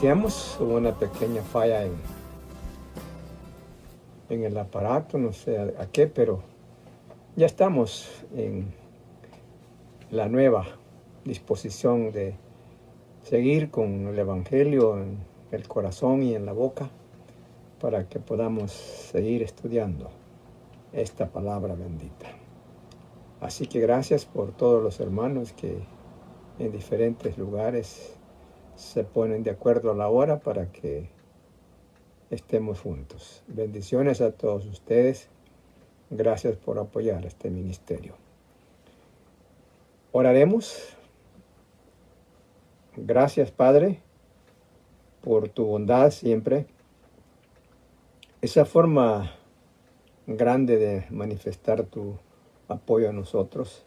Iniciamos una pequeña falla en el aparato, no sé a qué, pero ya estamos en la nueva disposición de seguir con el Evangelio en el corazón y en la boca para que podamos seguir estudiando esta palabra bendita. Así que gracias por todos los hermanos que en diferentes lugares se ponen de acuerdo a la hora para que estemos juntos. Bendiciones a todos ustedes. Gracias por apoyar este ministerio. Oraremos. Gracias, Padre, por tu bondad siempre. Esa forma grande de manifestar tu apoyo a nosotros.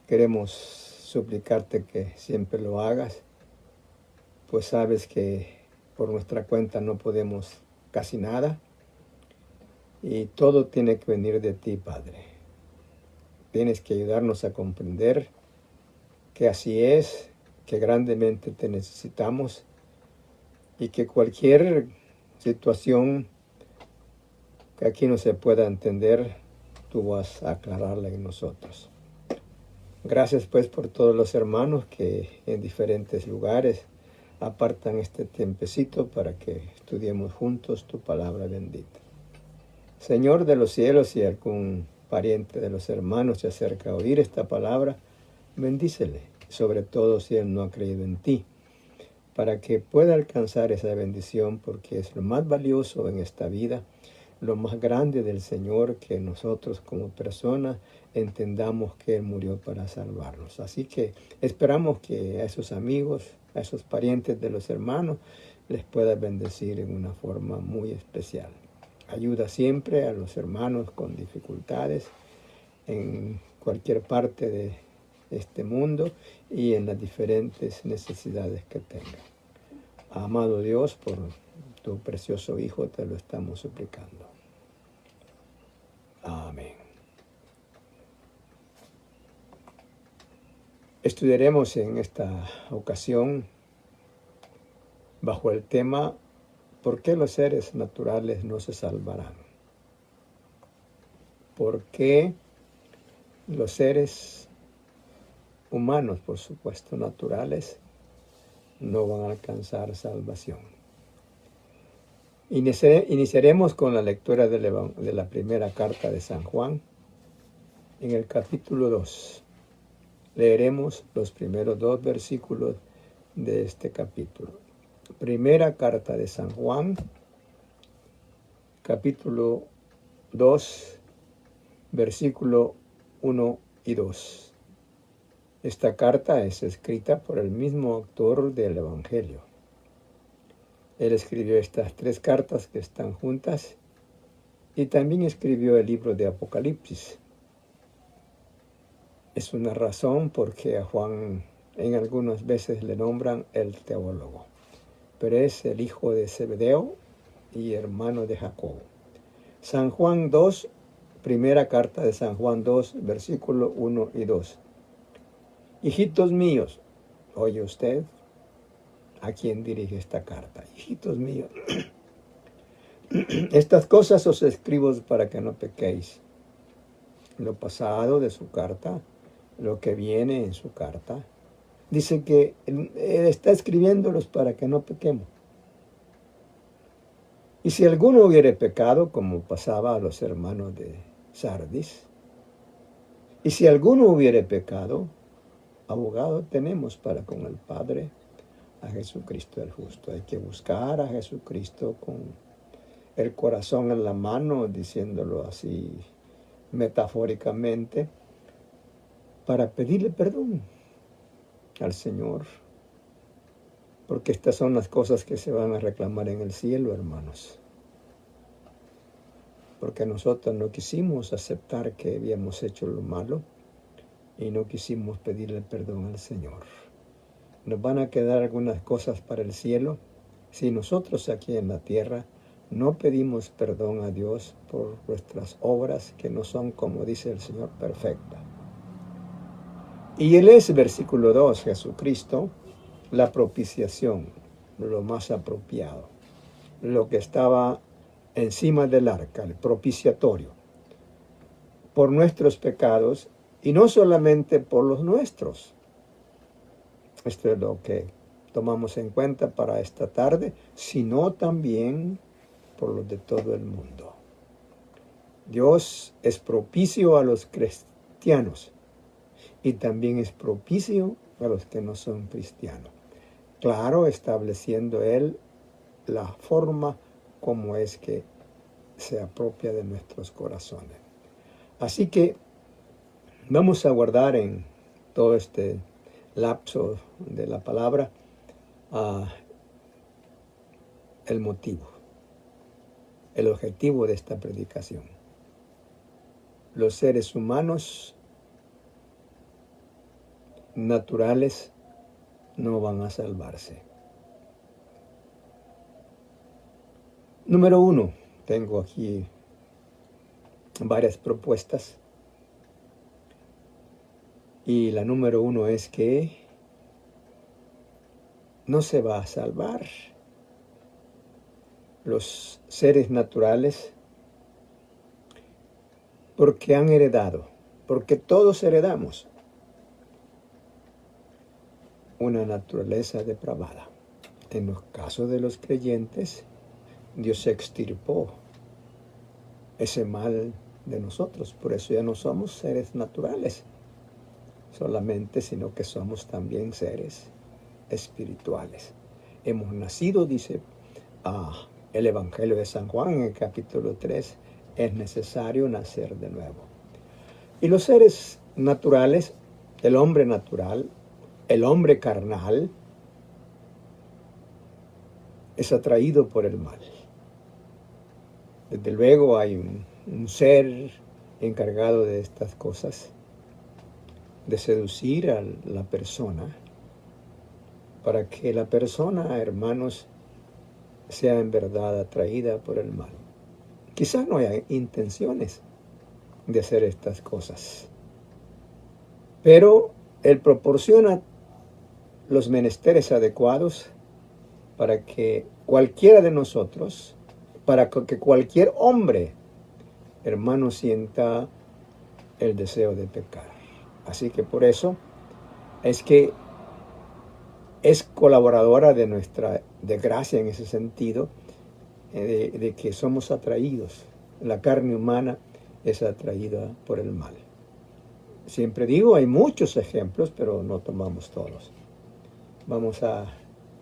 Queremos suplicarte que siempre lo hagas, pues sabes que por nuestra cuenta no podemos casi nada y todo tiene que venir de ti, Padre. Tienes que ayudarnos a comprender que así es, que grandemente te necesitamos y que cualquier situación que aquí no se pueda entender, tú vas a aclararla en nosotros. Gracias pues por todos los hermanos que en diferentes lugares apartan este tiempecito para que estudiemos juntos tu palabra bendita. Señor de los cielos, si algún pariente de los hermanos se acerca a oír esta palabra, bendícele, sobre todo si él no ha creído en ti, para que pueda alcanzar esa bendición, porque es lo más valioso en esta vida, lo más grande del Señor, que nosotros como personas entendamos que Él murió para salvarnos. Así que esperamos que a esos amigos, a esos parientes de los hermanos, les pueda bendecir en una forma muy especial. Ayuda siempre a los hermanos con dificultades en cualquier parte de este mundo y en las diferentes necesidades que tengan. Amado Dios, por tu precioso Hijo te lo estamos suplicando. Amén. Estudiaremos en esta ocasión bajo el tema ¿por qué los seres naturales no se salvarán? ¿Por qué los seres humanos, por supuesto naturales, no van a alcanzar salvación? Iniciaremos con la lectura de la primera carta de San Juan, en el capítulo 2. Leeremos los primeros 2 versículos de este capítulo. Primera carta de San Juan, capítulo 2, versículo 1 y 2. Esta carta es escrita por el mismo autor del Evangelio. Él escribió estas 3 cartas que están juntas y también escribió el libro de Apocalipsis. Es una razón porque a Juan en algunas veces le nombran el teólogo, pero es el hijo de Zebedeo y hermano de Jacobo. San Juan 2, primera carta de San Juan 2, versículo 1 y 2. Hijitos míos, oye usted, ¿a quién dirige esta carta? Hijitos míos, estas cosas os escribo para que no pequéis. Lo pasado de su carta, lo que viene en su carta, dice que él está escribiéndolos para que no pequemos. Y si alguno hubiere pecado, como pasaba a los hermanos de Sardis, y si alguno hubiere pecado, abogado tenemos para con el Padre, a Jesucristo el justo. Hay que buscar a Jesucristo con el corazón en la mano, diciéndolo así metafóricamente, para pedirle perdón al Señor, porque estas son las cosas que se van a reclamar en el cielo, hermanos, porque nosotros no quisimos aceptar que habíamos hecho lo malo y no quisimos pedirle perdón al Señor. Nos van a quedar algunas cosas para el cielo si nosotros aquí en la tierra no pedimos perdón a Dios por nuestras obras que no son, como dice el Señor, perfectas. Y Él es, versículo 2, Jesucristo, la propiciación lo más apropiado, lo que estaba encima del arca, el propiciatorio, por nuestros pecados y no solamente por los nuestros. Esto es lo que tomamos en cuenta para esta tarde, sino también por los de todo el mundo. Dios es propicio a los cristianos y también es propicio a los que no son cristianos. Claro, estableciendo Él la forma como es que se apropia de nuestros corazones. Así que vamos a guardar en todo este lapso de la palabra el motivo, el objetivo de esta predicación. Los seres humanos naturales no van a salvarse. Número 1, tengo aquí varias propuestas. Y la número 1 es que no se va a salvar. Los seres naturales, porque han heredado, porque todos heredamos una naturaleza depravada. En los casos de los creyentes, Dios extirpó ese mal de nosotros, por eso ya no somos seres naturales solamente, sino que somos también seres espirituales. Hemos nacido, dice el Evangelio de San Juan en el capítulo 3, es necesario nacer de nuevo. Y los seres naturales, el hombre natural, el hombre carnal, es atraído por el mal. Desde luego hay un ser encargado de estas cosas, de seducir a la persona, para que la persona, hermanos, sea en verdad atraída por el mal. Quizás no haya intenciones de hacer estas cosas, pero Él proporciona los menesteres adecuados para que cualquiera de nosotros, para que cualquier hombre, hermano, sienta el deseo de pecar. Así que por eso es que es colaboradora de nuestra desgracia en ese sentido, de que somos atraídos. La carne humana es atraída por el mal. Siempre digo, hay muchos ejemplos, pero no tomamos todos. Vamos a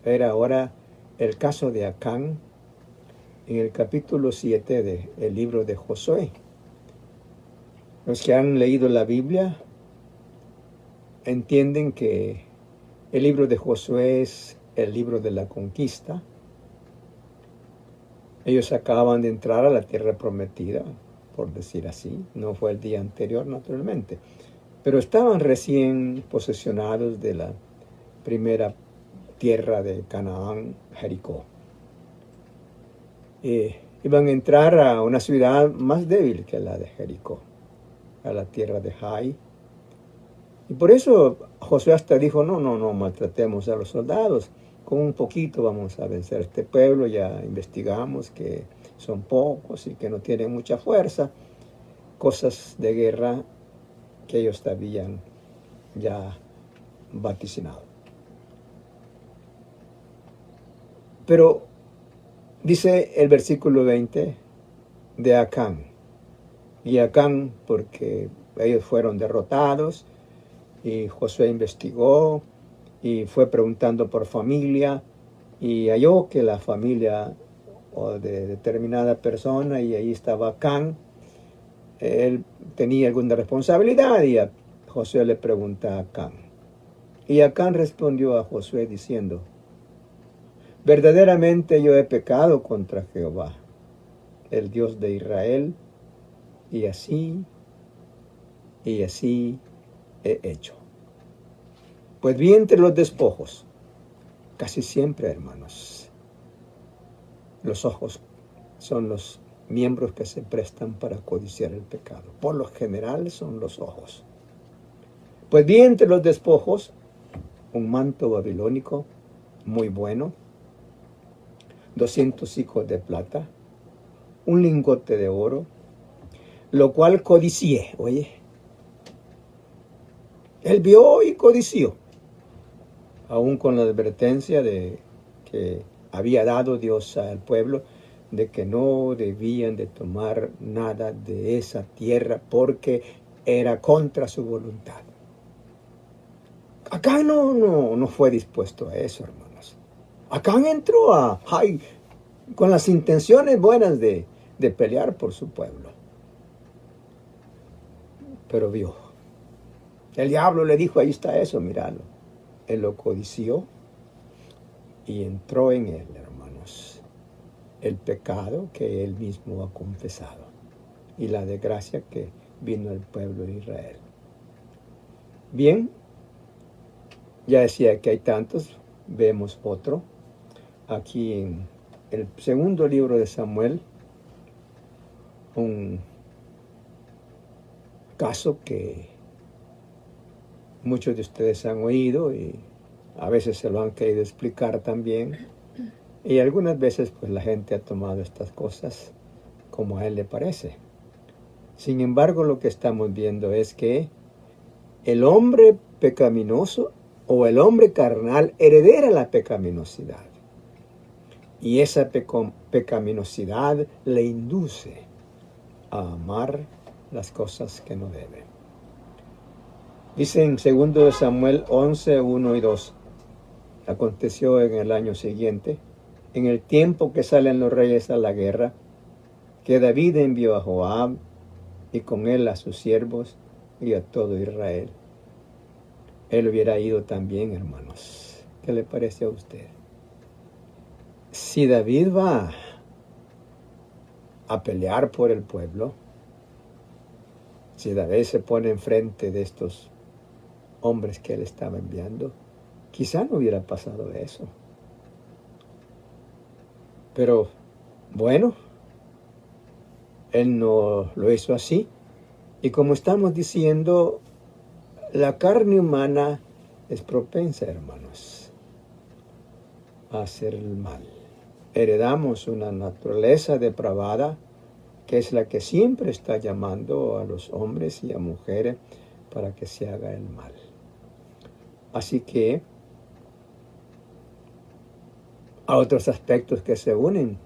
ver ahora el caso de Acán en el capítulo 7 del libro de Josué. Los que han leído la Biblia entienden que el libro de Josué es el libro de la conquista. Ellos acaban de entrar a la tierra prometida, por decir así. No fue el día anterior, naturalmente. Pero estaban recién posesionados de la primera tierra de Canaán, Jericó. Iban a entrar a una ciudad más débil que la de Jericó, a la tierra de Jai. Y por eso Josué hasta dijo, no maltratemos a los soldados. Con un poquito vamos a vencer a este pueblo. Ya investigamos que son pocos y que no tienen mucha fuerza. Cosas de guerra que ellos habían ya vaticinado. Pero dice el versículo 20 de Acán. Y Acán, porque ellos fueron derrotados, y Josué investigó y fue preguntando por familia y halló que la familia o de determinada persona, y ahí estaba Acán, él tenía alguna responsabilidad, y a Josué le pregunta a Acán. Y Acán respondió a Josué diciendo, verdaderamente yo he pecado contra Jehová, el Dios de Israel, y así he hecho. Pues vi entre los despojos, casi siempre, hermanos, los ojos son los miembros que se prestan para codiciar el pecado. Por lo general son los ojos. Pues vi entre los despojos un manto babilónico muy bueno, 200 hijos de plata, un lingote de oro, lo cual codicié. Oye, él vio y codició, aún con la advertencia de que había dado Dios al pueblo de que no debían de tomar nada de esa tierra porque era contra su voluntad. Acán no fue dispuesto a eso, hermanos. Acán entró con las intenciones buenas de pelear por su pueblo. Pero vio. El diablo le dijo, ahí está eso, míralo. Él lo codició y entró en él, hermanos, el pecado que él mismo ha confesado y la desgracia que vino al pueblo de Israel. Bien, ya decía que hay tantos, vemos otro. Aquí en el segundo libro de Samuel, un caso que muchos de ustedes han oído y a veces se lo han querido explicar también. Y algunas veces pues la gente ha tomado estas cosas como a él le parece. Sin embargo, lo que estamos viendo es que el hombre pecaminoso o el hombre carnal heredera la pecaminosidad. Y esa pecaminosidad le induce a amar las cosas que no debe. Dice en 2 Samuel 11, 1 y 2. Aconteció en el año siguiente, en el tiempo que salen los reyes a la guerra, que David envió a Joab y con él a sus siervos y a todo Israel. Él hubiera ido también, hermanos. ¿Qué le parece a usted? Si David va a pelear por el pueblo, si David se pone enfrente de estos hombres que él estaba enviando, quizá no hubiera pasado eso. Pero bueno, él no lo hizo así. Y como estamos diciendo, la carne humana es propensa, hermanos, a hacer el mal. Heredamos una naturaleza depravada que es la que siempre está llamando a los hombres y a mujeres para que se haga el mal. Así que a otros aspectos que se unen.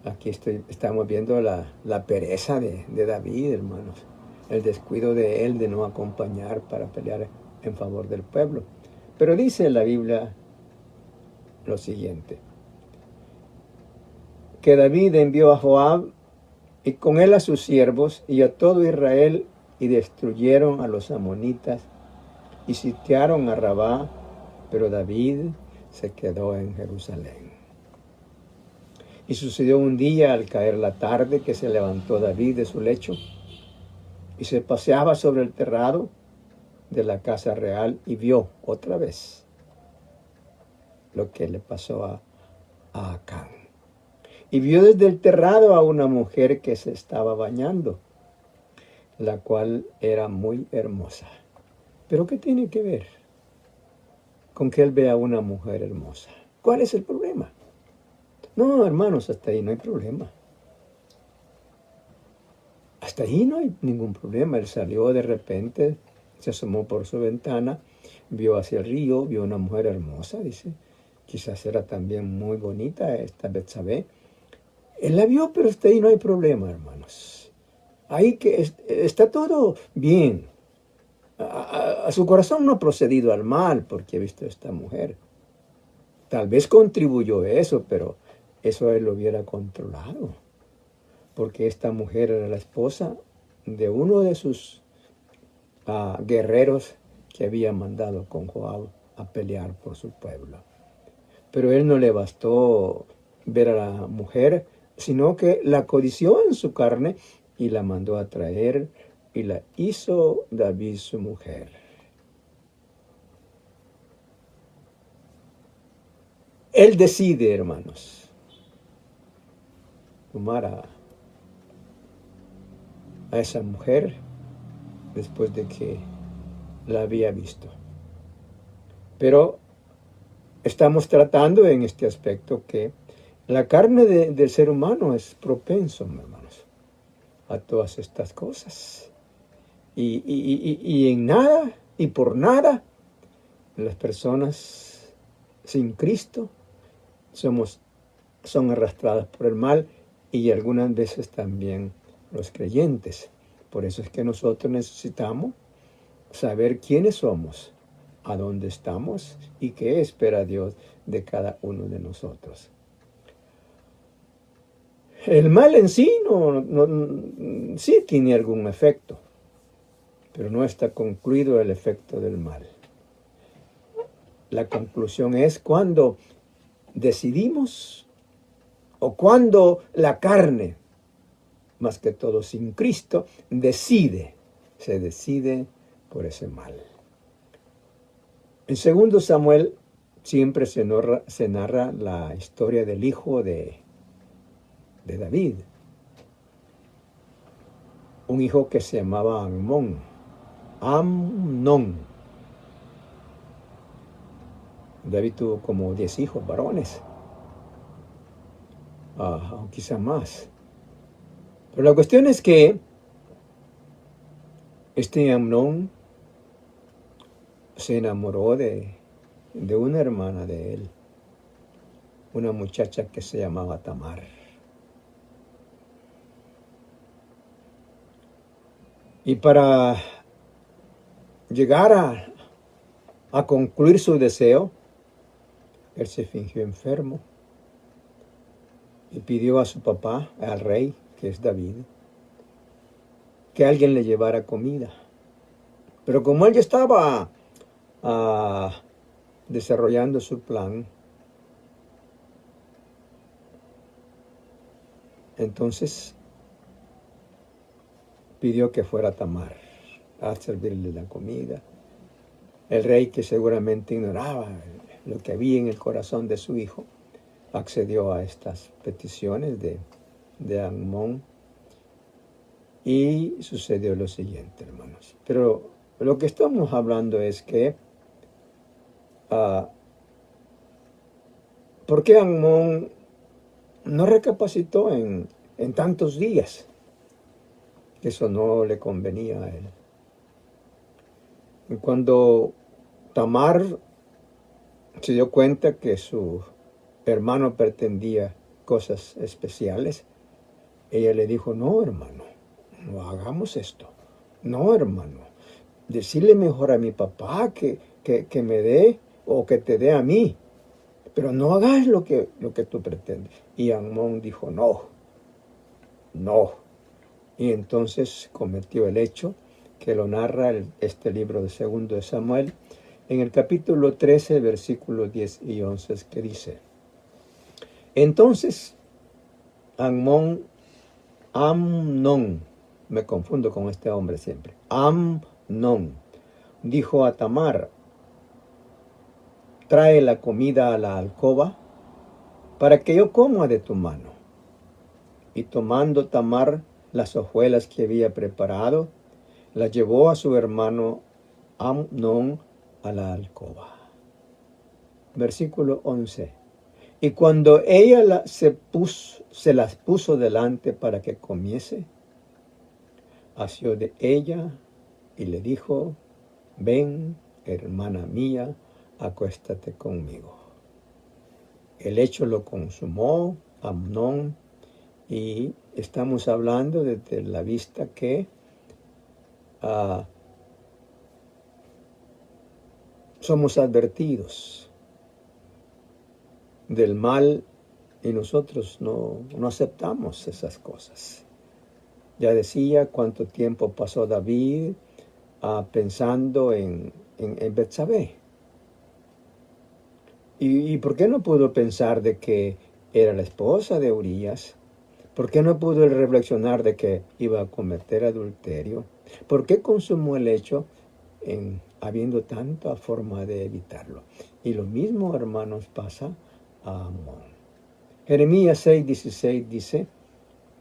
Aquí estamos viendo la pereza de David, hermanos. El descuido de él de no acompañar para pelear en favor del pueblo. Pero dice la Biblia lo siguiente: que David envió a Joab y con él a sus siervos y a todo Israel y destruyeron a los amonitas y sitiaron a Rabá, pero David se quedó en Jerusalén. Y sucedió un día al caer la tarde que se levantó David de su lecho y se paseaba sobre el terrado de la casa real y vio otra vez lo que le pasó a Acán. Y vio desde el terrado a una mujer que se estaba bañando, la cual era muy hermosa. ¿Pero qué tiene que ver con que él vea a una mujer hermosa? ¿Cuál es el problema? No, hermanos, hasta ahí no hay problema. Hasta ahí no hay ningún problema. Él salió de repente, se asomó por su ventana, vio hacia el río, vio una mujer hermosa, dice. Quizás era también muy bonita esta Betsabé. Él la vio, pero hasta ahí no hay problema, hermanos. Ahí que está todo bien. A su corazón no ha procedido al mal porque ha visto a esta mujer. Tal vez contribuyó eso, pero eso él lo hubiera controlado. Porque esta mujer era la esposa de uno de sus guerreros que había mandado con Joab a pelear por su pueblo. Pero él no le bastó ver a la mujer, sino que la codició en su carne y la mandó a traer y la hizo David su mujer. Él decide, hermanos, tomar a esa mujer después de que la había visto. Pero estamos tratando en este aspecto que La carne del ser humano es propenso, hermanos, a todas estas cosas. Y en nada y por nada, las personas sin Cristo son arrastradas por el mal, y algunas veces también los creyentes. Por eso es que nosotros necesitamos saber quiénes somos, a dónde estamos y qué espera Dios de cada uno de nosotros. El mal en sí sí tiene algún efecto, pero no está concluido el efecto del mal. La conclusión es cuando decidimos, o cuando la carne, más que todo sin Cristo, se decide por ese mal. En 2 Samuel siempre se narra la historia del hijo de David, un hijo que se llamaba Amnón. David tuvo como 10 hijos varones, o quizá más. Pero la cuestión es que este Amnón se enamoró de una hermana de él, una muchacha que se llamaba Tamar. Y para llegar a concluir su deseo, él se fingió enfermo y pidió a su papá, al rey, que es David, que alguien le llevara comida. Pero como él ya estaba desarrollando su plan, entonces pidió que fuera Tamar a servirle la comida. El rey, que seguramente ignoraba lo que había en el corazón de su hijo, accedió a estas peticiones de Amnón, y sucedió lo siguiente, hermanos. Pero lo que estamos hablando es que ¿por qué Amnón no recapacitó en tantos días? Eso no le convenía a él. Y cuando Tamar se dio cuenta que su hermano pretendía cosas especiales, ella le dijo: no, hermano, no hagamos esto. No, hermano, decirle mejor a mi papá que me dé, o que te dé a mí, pero no hagas lo que tú pretendes. Y Amnón dijo: no. Y entonces cometió el hecho que lo narra este libro de 2 de Samuel, en el capítulo 13, versículos 10 y 11, que dice: entonces Amnón, me confundo con este hombre siempre, Amnón dijo a Tamar: trae la comida a la alcoba para que yo coma de tu mano. Y tomando Tamar las hojuelas que había preparado, las llevó a su hermano Amnón a la alcoba. Versículo 11. Y cuando ella se las puso delante para que comiese, asió de ella y le dijo: ven, hermana mía, acuéstate conmigo. El hecho lo consumó Amnón, y estamos hablando desde la vista que somos advertidos del mal, y nosotros no aceptamos esas cosas. Ya decía cuánto tiempo pasó David pensando en Betsabé. ¿Y por qué no pudo pensar de que era la esposa de Urías? ¿Por qué no pudo reflexionar de que iba a cometer adulterio? ¿Por qué consumó el hecho habiendo tanta forma de evitarlo? Y lo mismo, hermanos, pasa a Amnón. Jeremías 6:16 dice: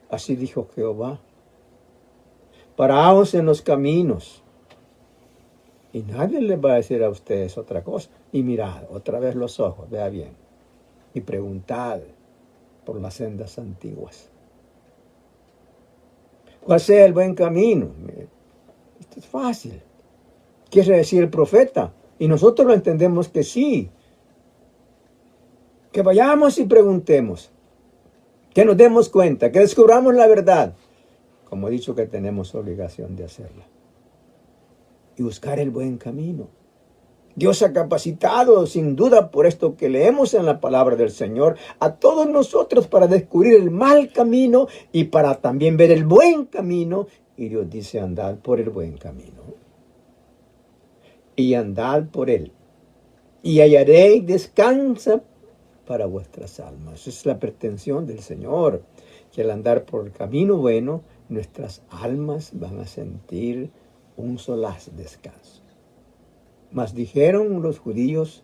así dijo Jehová: paraos en los caminos, y nadie les va a decir a ustedes otra cosa. Y mirad, otra vez los ojos, vea bien, y preguntad, por las sendas antiguas. ¿Cuál sea el buen camino? Esto es fácil. Quiere decir el profeta. Y nosotros lo entendemos que sí. Que vayamos y preguntemos. Que nos demos cuenta. Que descubramos la verdad. Como he dicho que tenemos obligación de hacerla. Y buscar el buen camino. Dios ha capacitado, sin duda, por esto que leemos en la palabra del Señor, a todos nosotros para descubrir el mal camino y para también ver el buen camino. Y Dios dice, andad por el buen camino. Y andad por él. Y hallaréis descanso para vuestras almas. Esa es la pretensión del Señor, que al andar por el camino bueno, nuestras almas van a sentir un solaz descanso. Mas dijeron los judíos,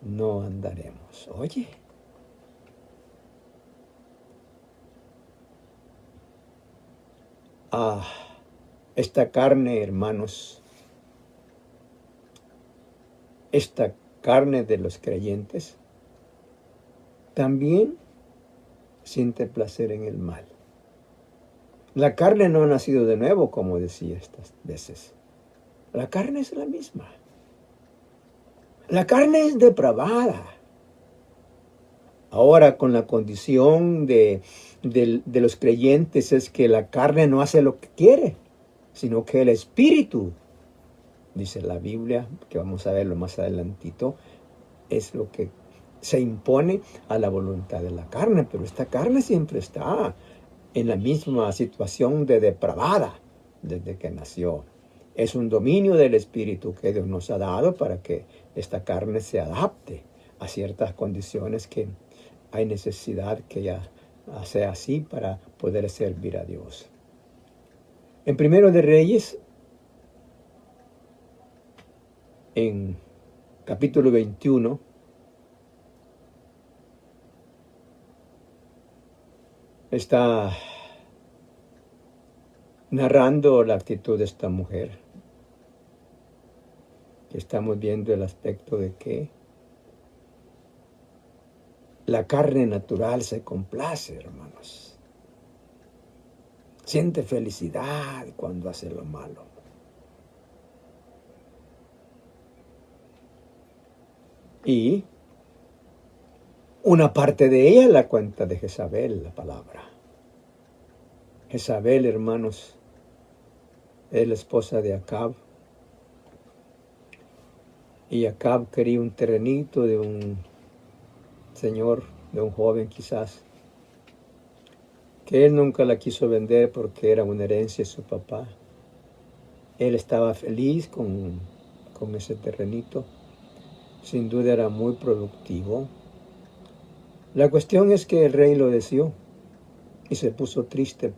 no andaremos. Oye, esta carne, hermanos, esta carne de los creyentes, también siente placer en el mal. La carne no ha nacido de nuevo, como decía estas veces. La carne es la misma. La carne es depravada. Ahora, con la condición de los creyentes es que la carne no hace lo que quiere, sino que el espíritu, dice la Biblia, que vamos a verlo más adelantito, es lo que se impone a la voluntad de la carne. Pero esta carne siempre está en la misma situación de depravada desde que nació. Es un dominio del espíritu que Dios nos ha dado para que esta carne se adapte a ciertas condiciones que hay necesidad que ya sea así para poder servir a Dios. En Primero de Reyes, en capítulo 21, está narrando la actitud de esta mujer. Estamos viendo el aspecto de que la carne natural se complace, hermanos. Siente felicidad cuando hace lo malo. Y una parte de ella la cuenta de Jezabel, la palabra. Jezabel, hermanos, es la esposa de Acab. Y Acab quería un terrenito de un señor, de un joven quizás, que él nunca la quiso vender porque era una herencia de su papá. Él estaba feliz con ese terrenito. Sin duda era muy productivo. La cuestión es que el rey lo deseó y se puso triste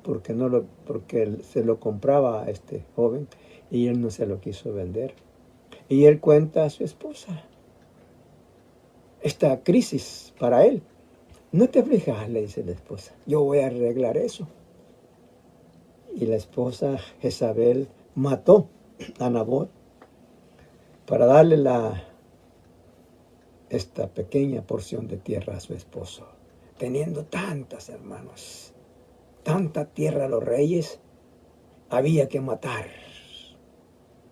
porque él se lo compraba a este joven y él no se lo quiso vender. Y él cuenta a su esposa esta crisis para él. No te aflijas, le dice la esposa, yo voy a arreglar eso. Y la esposa Jezabel mató a Nabot para darle esta pequeña porción de tierra a su esposo. Teniendo tantas, hermanos, tanta tierra a los reyes, había que matar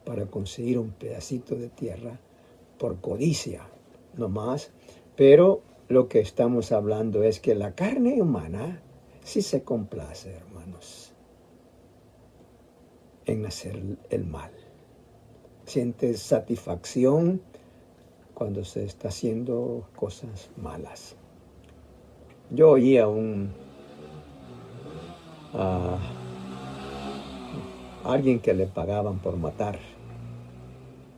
para conseguir un pedacito de tierra por codicia, no más. Pero lo que estamos hablando es que la carne humana sí se complace, hermanos, en hacer el mal. Siente satisfacción cuando se está haciendo cosas malas. Yo oí a alguien que le pagaban por matar.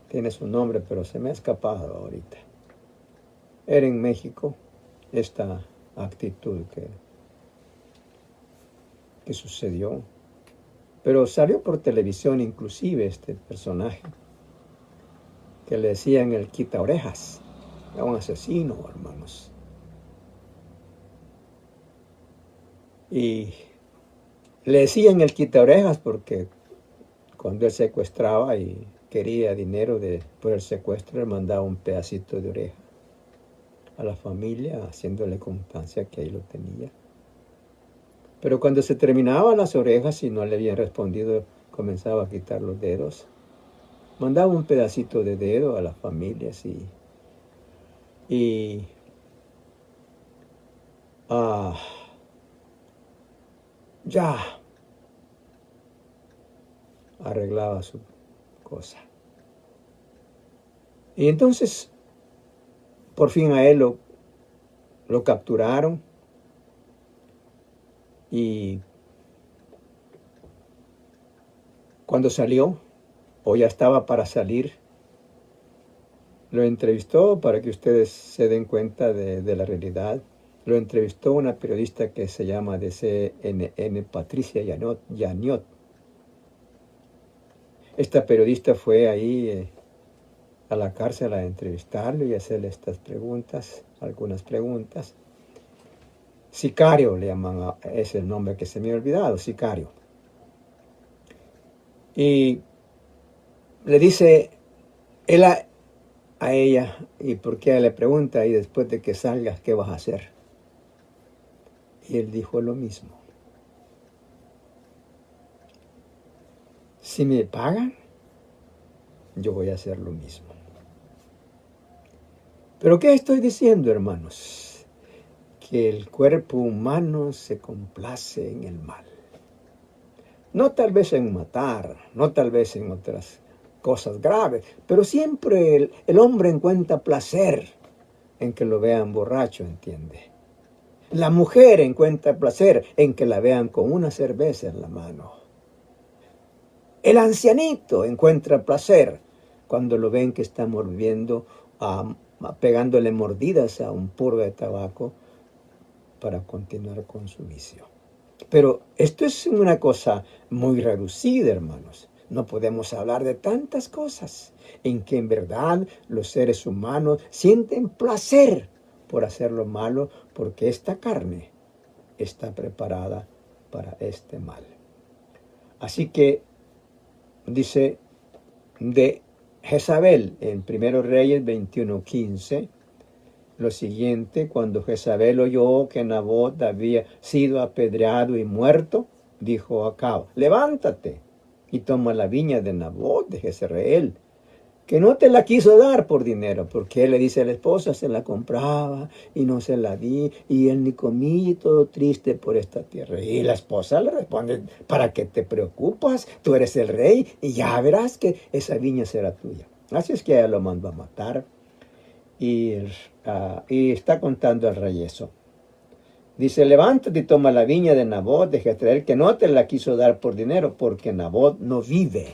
Tiene su nombre, pero se me ha escapado ahorita. Era en México esta actitud que sucedió. Pero salió por televisión inclusive este personaje, que le decían el quita orejas. Era un asesino, hermanos. Y le decían el quita orejas porque cuando él secuestraba y quería dinero por el secuestro, le mandaba un pedacito de oreja. a la familia, haciéndole constancia que ahí lo tenía. Pero cuando se terminaban las orejas y no le habían respondido, comenzaba a quitar los dedos. Mandaba un pedacito de dedo a las familias y ya arreglaba su cosa. Y entonces, por fin a él lo capturaron y cuando salió, o ya estaba para salir, lo entrevistó para que ustedes se den cuenta de la realidad. Lo entrevistó una periodista que se llama de CNN, Patricia Yaniot. Esta periodista fue ahí a la cárcel a entrevistarlo y hacerle estas preguntas, algunas preguntas. Sicario le llaman, es el nombre que se me ha olvidado, sicario. Y le dice él a ella, y por qué le pregunta, y después de que salgas, ¿qué vas a hacer? Y él dijo lo mismo. Si me pagan, yo voy a hacer lo mismo. ¿Pero qué estoy diciendo, hermanos? Que el cuerpo humano se complace en el mal. No tal vez en matar, no tal vez en otras cosas graves, pero siempre el hombre encuentra placer en que lo vean borracho, ¿entiende? La mujer encuentra placer en que la vean con una cerveza en la mano. El ancianito encuentra placer cuando lo ven que está mordiendo, pegándole mordidas a un puro de tabaco para continuar con su vicio. Pero esto es una cosa muy reducida, hermanos. No podemos hablar de tantas cosas en que en verdad los seres humanos sienten placer por hacer lo malo, porque esta carne está preparada para este mal. Así que dice de Jezabel en 1 Reyes 21:15, lo siguiente: cuando Jezabel oyó que Nabot había sido apedreado y muerto, dijo a Acab: levántate y toma la viña de Nabot de Jezreel, que no te la quiso dar por dinero, porque él le dice a la esposa, se la compraba y no se la di, y él ni comía, y todo triste por esta tierra. Y la esposa le responde: ¿para qué te preocupas? Tú eres el rey y ya verás que esa viña será tuya. Así es que ella lo mandó a matar. Y está contando el rey eso. Dice: levántate y toma la viña de Nabot de Jezreel, que no te la quiso dar por dinero, porque Nabot no vive,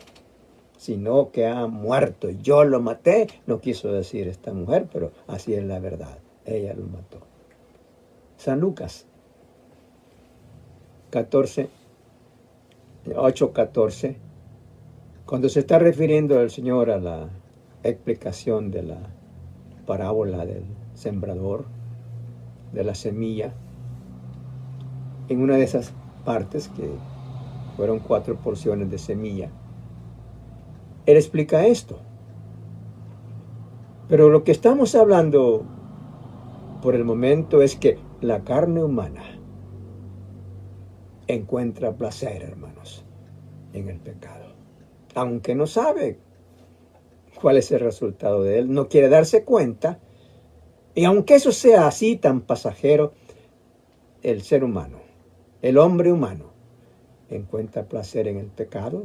sino que ha muerto. Yo lo maté, no quiso decir esta mujer, pero así es la verdad. Ella lo mató. San Lucas 8:14, cuando se está refiriendo el Señor a la explicación de la parábola del sembrador, de la semilla, en una de esas partes, que fueron 4 porciones de semilla, él explica esto. Pero lo que estamos hablando por el momento es que la carne humana encuentra placer, hermanos, en el pecado. Aunque no sabe cuál es el resultado de él, no quiere darse cuenta. Y aunque eso sea así tan pasajero, el ser humano, el hombre humano, encuentra placer en el pecado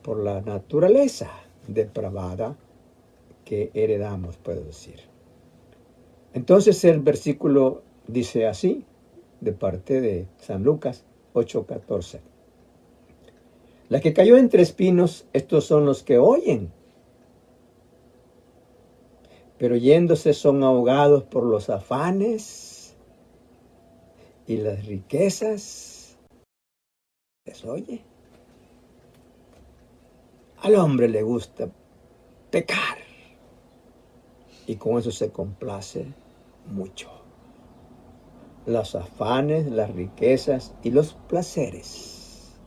por la naturaleza depravada que heredamos, puedo decir. Entonces el versículo dice así, de parte de San Lucas 8:14. La que cayó entre espinos, estos son los que oyen, pero yéndose son ahogados por los afanes y las riquezas. ¿Les oye? Al hombre le gusta pecar y con eso se complace mucho. Los afanes, las riquezas y los placeres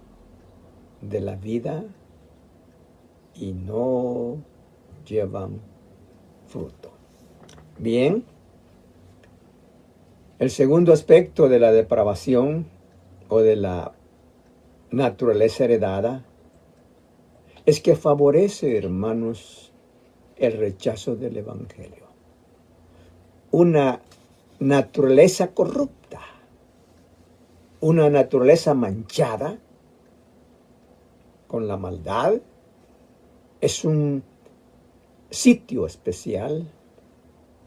de la vida, y no llevan fruto. Bien, El segundo aspecto de la depravación o de la naturaleza heredada es que favorece, hermanos, el rechazo del Evangelio. Una naturaleza corrupta, una naturaleza manchada con la maldad, es un sitio especial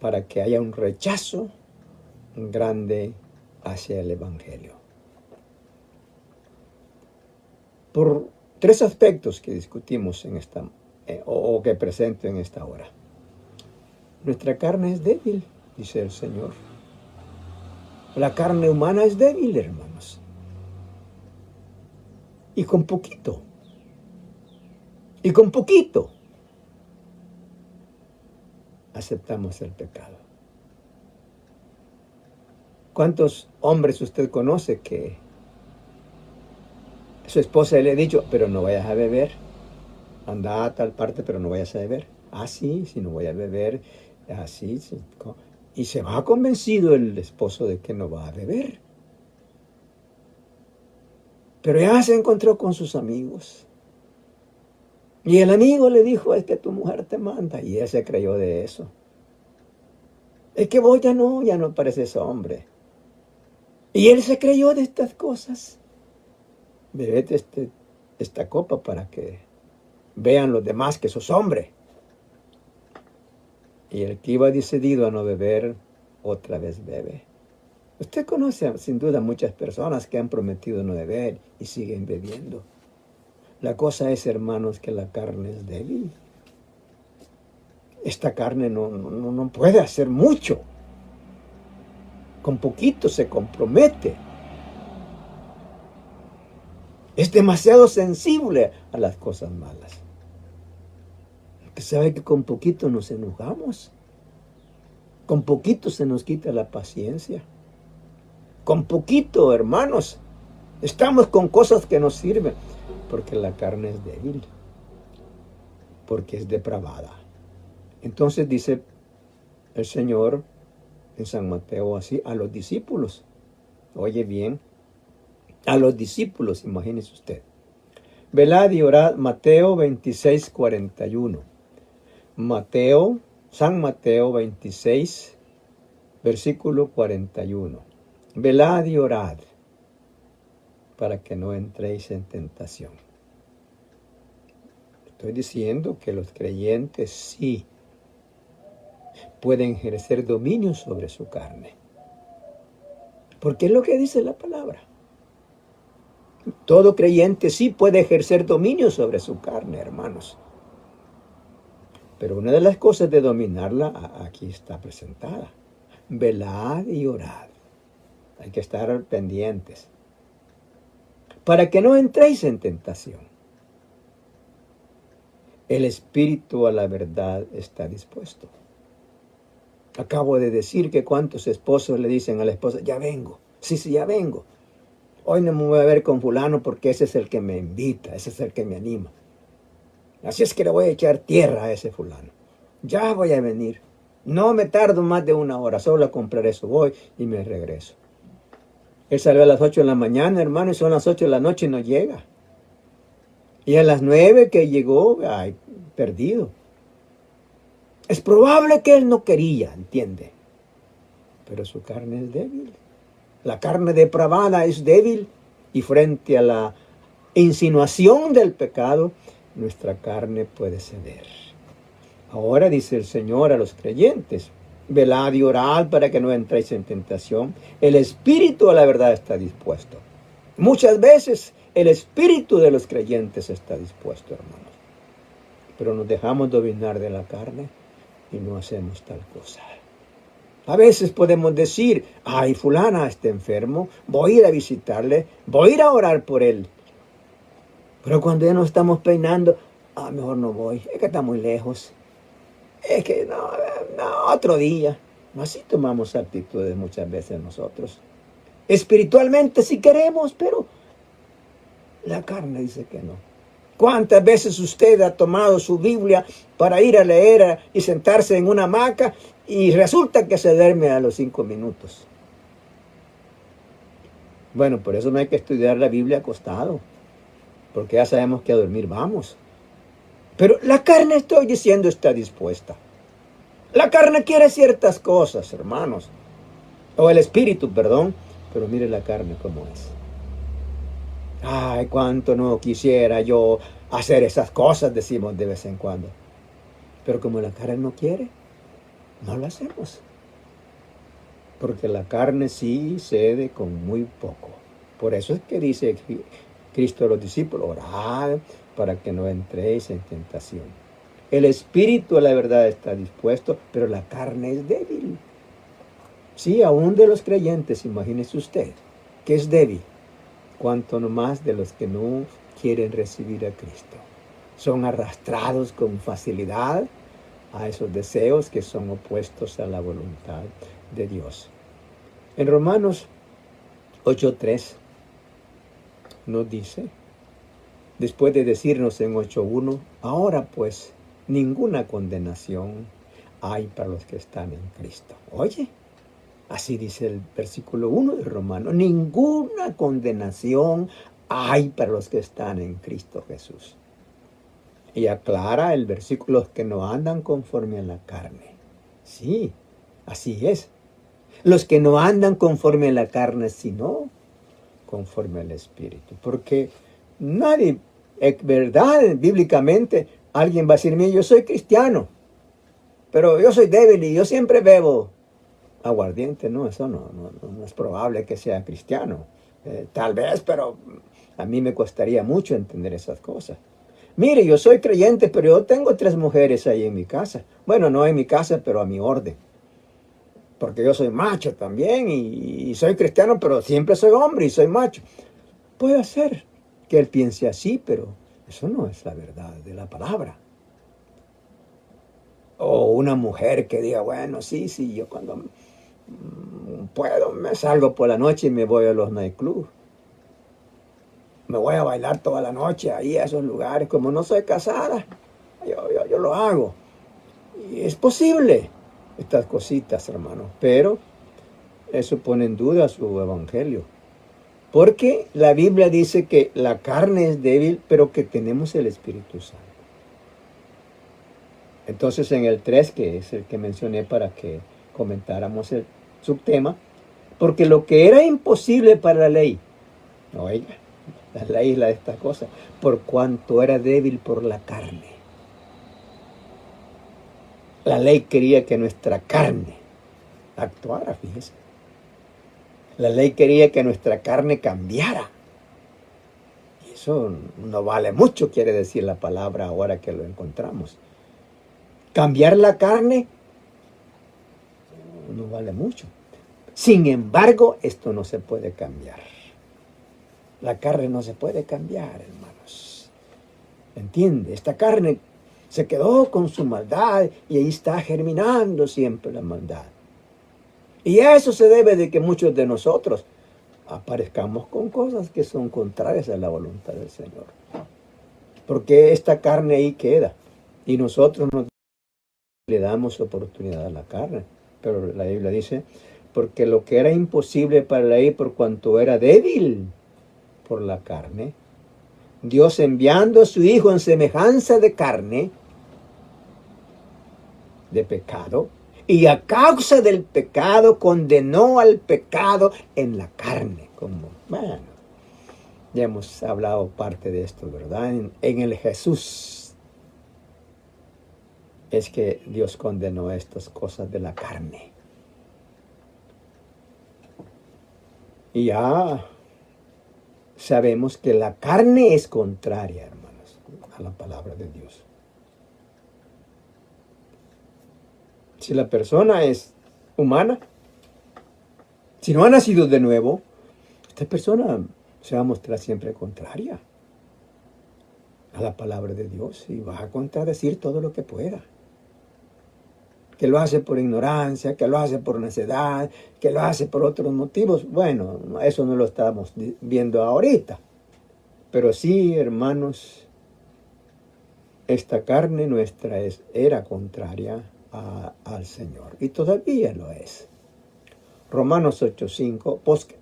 para que haya un rechazo grande hacia el Evangelio. Por tres aspectos que discutimos en esta, o que presento en esta hora. Nuestra carne es débil, dice el Señor. La carne humana es débil, hermanos. Y con poquito aceptamos el pecado. ¿Cuántos hombres usted conoce que su esposa le ha dicho, pero no vayas a beber, anda a tal parte, pero no vayas a beber? Ah, sí, si no voy a beber, así, sí. Y se va convencido el esposo de que no va a beber. Pero ya se encontró con sus amigos. Y el amigo le dijo, es que tu mujer te manda. Y él se creyó de eso. Es que vos ya no pareces hombre. Y él se creyó de estas cosas. Bebete esta copa para que vean los demás que sos hombre. Y el que iba decidido a no beber, otra vez bebe. Usted conoce sin duda muchas personas que han prometido no beber y siguen bebiendo. La cosa es, hermanos, que la carne es débil. Esta carne no puede hacer mucho. Con poquito se compromete. Es demasiado sensible a las cosas malas. Porque sabe que con poquito nos enojamos. Con poquito se nos quita la paciencia. Con poquito, hermanos, estamos con cosas que nos sirven. Porque la carne es débil. Porque es depravada. Entonces dice el Señor en San Mateo así a los discípulos. Oye bien, a los discípulos, imagínese usted. Velad y orad, Mateo 26, 41. San Mateo 26, versículo 41. Velad y orad para que no entréis en tentación. Estoy diciendo que los creyentes sí pueden ejercer dominio sobre su carne. Porque es lo que dice la palabra. Todo creyente sí puede ejercer dominio sobre su carne, hermanos. Pero una de las cosas de dominarla aquí está presentada. Velad y orad. Hay que estar pendientes. Para que no entréis en tentación. El espíritu a la verdad está dispuesto. Acabo de decir que cuántos esposos le dicen a la esposa, ya vengo. Sí, ya vengo. Hoy no me voy a ver con fulano porque ese es el que me invita, ese es el que me anima. Así es que le voy a echar tierra a ese fulano. Ya voy a venir. No me tardo más de 1 hora, solo a comprar eso voy y me regreso. Él salió a las 8 de la mañana, hermano, y son las 8 de la noche y no llega. Y a las 9 que llegó, ay, perdido. Es probable que él no quería, ¿entiende? Pero su carne es débil. La carne depravada es débil y frente a la insinuación del pecado, nuestra carne puede ceder. Ahora dice el Señor a los creyentes, velad y orad para que no entréis en tentación. El espíritu a la verdad está dispuesto. Muchas veces el espíritu de los creyentes está dispuesto, hermanos. Pero nos dejamos dominar de la carne y no hacemos tal cosa. A veces podemos decir, ay, fulana está enfermo, voy a ir a visitarle, voy a ir a orar por él. Pero cuando ya nos estamos peinando, mejor no voy, es que está muy lejos. Es que no, otro día. Así tomamos actitudes muchas veces nosotros. Espiritualmente sí queremos, pero la carne dice que no. ¿Cuántas veces usted ha tomado su Biblia para ir a leer y sentarse en una hamaca y resulta que se duerme a los 5 minutos? Bueno, por eso no hay que estudiar la Biblia acostado, porque ya sabemos que a dormir vamos. Pero la carne, estoy diciendo, está dispuesta. La carne quiere ciertas cosas, hermanos. O el espíritu, perdón. Pero mire la carne cómo es. Ay, cuánto no quisiera yo hacer esas cosas, decimos de vez en cuando. Pero como la carne no quiere, no lo hacemos. Porque la carne sí cede con muy poco. Por eso es que dice Cristo a los discípulos, orad para que no entréis en tentación. El espíritu, la verdad, está dispuesto, pero la carne es débil. Sí, aún de los creyentes, imagínese usted, que es débil. Cuanto no más de los que no quieren recibir a Cristo. Son arrastrados con facilidad a esos deseos que son opuestos a la voluntad de Dios. En Romanos 8:3 nos dice, después de decirnos en 8:1, ahora pues ninguna condenación hay para los que están en Cristo. Oye, así dice el versículo 1 de Romanos, ninguna condenación hay para los que están en Cristo Jesús. Y aclara el versículo, los que no andan conforme a la carne. Sí, así es. Los que no andan conforme a la carne, sino conforme al Espíritu. Porque nadie, es verdad, bíblicamente, alguien va a decirme, yo soy cristiano, pero yo soy débil y yo siempre bebo aguardiente. No, eso no es probable que sea cristiano. Tal vez, pero a mí me costaría mucho entender esas cosas. Mire, yo soy creyente, pero yo tengo 3 mujeres ahí en mi casa. Bueno, no en mi casa, pero a mi orden. Porque yo soy macho también y soy cristiano, pero siempre soy hombre y soy macho. Puede ser que él piense así, pero eso no es la verdad de la palabra. O una mujer que diga, bueno, sí, yo cuando puedo me salgo por la noche y me voy a los nightclubs. Me voy a bailar toda la noche ahí a esos lugares. Como no soy casada, yo lo hago. Y es posible estas cositas, hermano. Pero eso pone en duda su evangelio. Porque la Biblia dice que la carne es débil, pero que tenemos el Espíritu Santo. Entonces en el 3, que es el que mencioné para que comentáramos el subtema, porque lo que era imposible para la ley, oiga, la ley es esta cosa, por cuanto era débil por la carne. La ley quería que nuestra carne actuara, fíjese. La ley quería que nuestra carne cambiara. Y eso no vale mucho, quiere decir la palabra ahora que lo encontramos. Cambiar la carne no vale mucho. Sin embargo, esto no se puede cambiar. La carne no se puede cambiar, hermanos. ¿Entiende? Esta carne se quedó con su maldad y ahí está germinando siempre la maldad. Y eso se debe de que muchos de nosotros aparezcamos con cosas que son contrarias a la voluntad del Señor. Porque esta carne ahí queda. Y nosotros no le damos oportunidad a la carne. Pero la Biblia dice, porque lo que era imposible para la ley por cuanto era débil por la carne, Dios enviando a su Hijo en semejanza de carne, de pecado, y a causa del pecado condenó al pecado en la carne. Como, bueno, ya hemos hablado parte de esto, ¿verdad? En el Jesús es que Dios condenó estas cosas de la carne. Y ya sabemos que la carne es contraria, hermanos, a la palabra de Dios. Si la persona es humana, si no ha nacido de nuevo, esta persona se va a mostrar siempre contraria a la palabra de Dios y va a contradecir todo lo que pueda. Que lo hace por ignorancia, que lo hace por necedad, que lo hace por otros motivos. Bueno, eso no lo estamos viendo ahorita. Pero sí, hermanos, esta carne nuestra era contraria al Señor y todavía lo es. Romanos 8:5,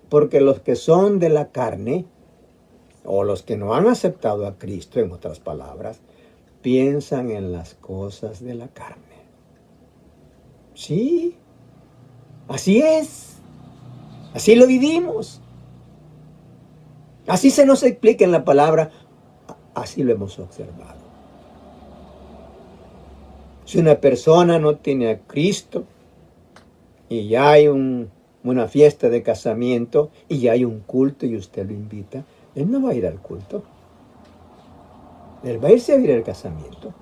porque los que son de la carne, o los que no han aceptado a Cristo, en otras palabras, piensan en las cosas de la carne. Sí, así es. Así lo vivimos. Así se nos explica en la palabra. Así lo hemos observado. Si una persona no tiene a Cristo y ya hay una fiesta de casamiento y ya hay un culto y usted lo invita, él no va a ir al culto. Él va a irse a ir al casamiento.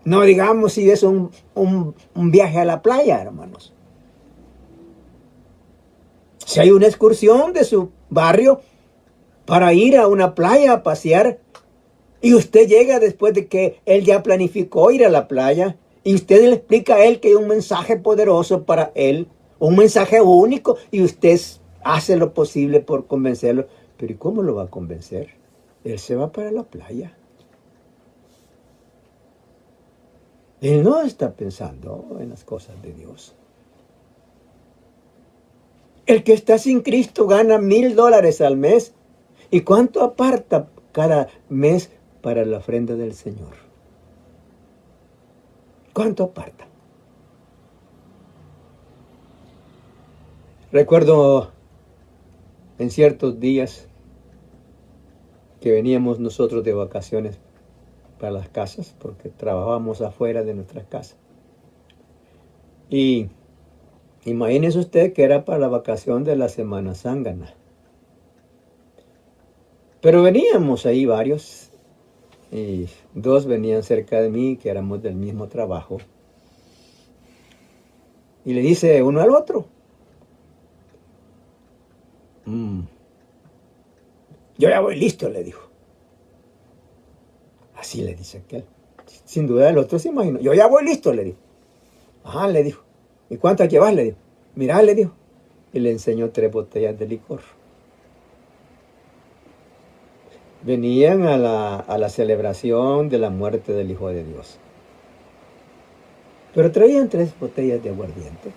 No digamos si es un viaje a la playa, hermanos. Si hay una excursión de su barrio para ir a una playa a pasear y usted llega después de que él ya planificó ir a la playa y usted le explica a él que hay un mensaje poderoso para él, un mensaje único, y usted hace lo posible por convencerlo. Pero ¿y cómo lo va a convencer? Él se va para la playa. Él no está pensando en las cosas de Dios. El que está sin Cristo gana $1,000 al mes. ¿Y cuánto aparta cada mes para la ofrenda del Señor? ¿Cuánto aparta? Recuerdo en ciertos días que veníamos nosotros de vacaciones para las casas, porque trabajábamos afuera de nuestras casas. Y imagínese usted que era para la vacación de la Semana Zángana. Pero veníamos ahí varios, y 2 venían cerca de mí, que éramos del mismo trabajo. Y le dice uno al otro: yo ya voy listo, le dijo. Así le dice aquel. Sin duda el otro se imaginó. Yo ya voy listo, le dijo. Ajá, le dijo. ¿Y cuántas llevas? Le dijo. Mirá, le dijo. Y le enseñó 3 botellas de licor. Venían a la celebración de la muerte del Hijo de Dios. Pero traían 3 botellas de aguardiente.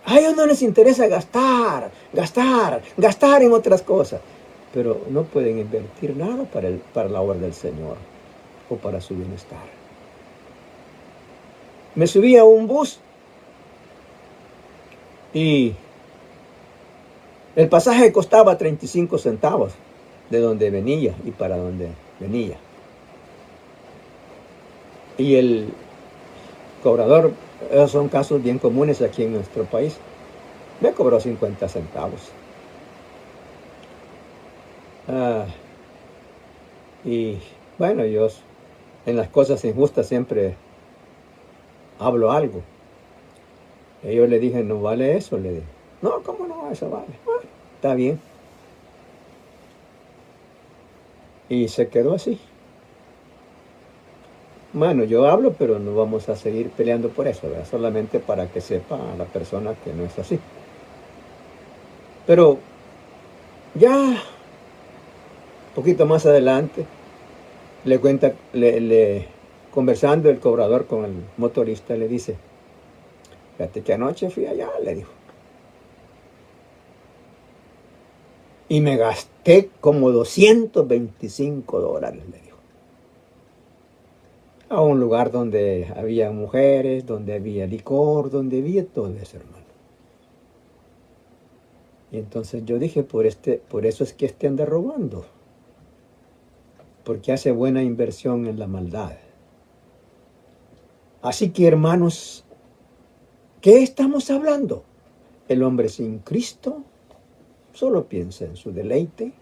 A ellos no les interesa gastar en otras cosas. Pero no pueden invertir nada para la obra del Señor o para su bienestar. Me subí a un bus y el pasaje costaba 35 centavos de donde venía y para donde venía. Y el cobrador, esos son casos bien comunes aquí en nuestro país, me cobró 50 centavos. Y bueno, yo en las cosas injustas siempre hablo algo. Y yo le dije: no vale eso, le dije. No, ¿cómo no? Eso vale. Bueno, está bien. Y se quedó así. Bueno, yo hablo, pero no vamos a seguir peleando por eso, ¿verdad? Solamente para que sepa a la persona que no es así. Pero ya un poquito más adelante, le cuenta, conversando el cobrador con el motorista, le dice: fíjate que anoche fui allá, le dijo. Y me gasté como $225, le dijo. A un lugar donde había mujeres, donde había licor, donde había todo eso, hermano. Y entonces yo dije: por eso es que anda robando. Porque hace buena inversión en la maldad. Así que, hermanos, ¿qué estamos hablando? El hombre sin Cristo solo piensa en su deleite,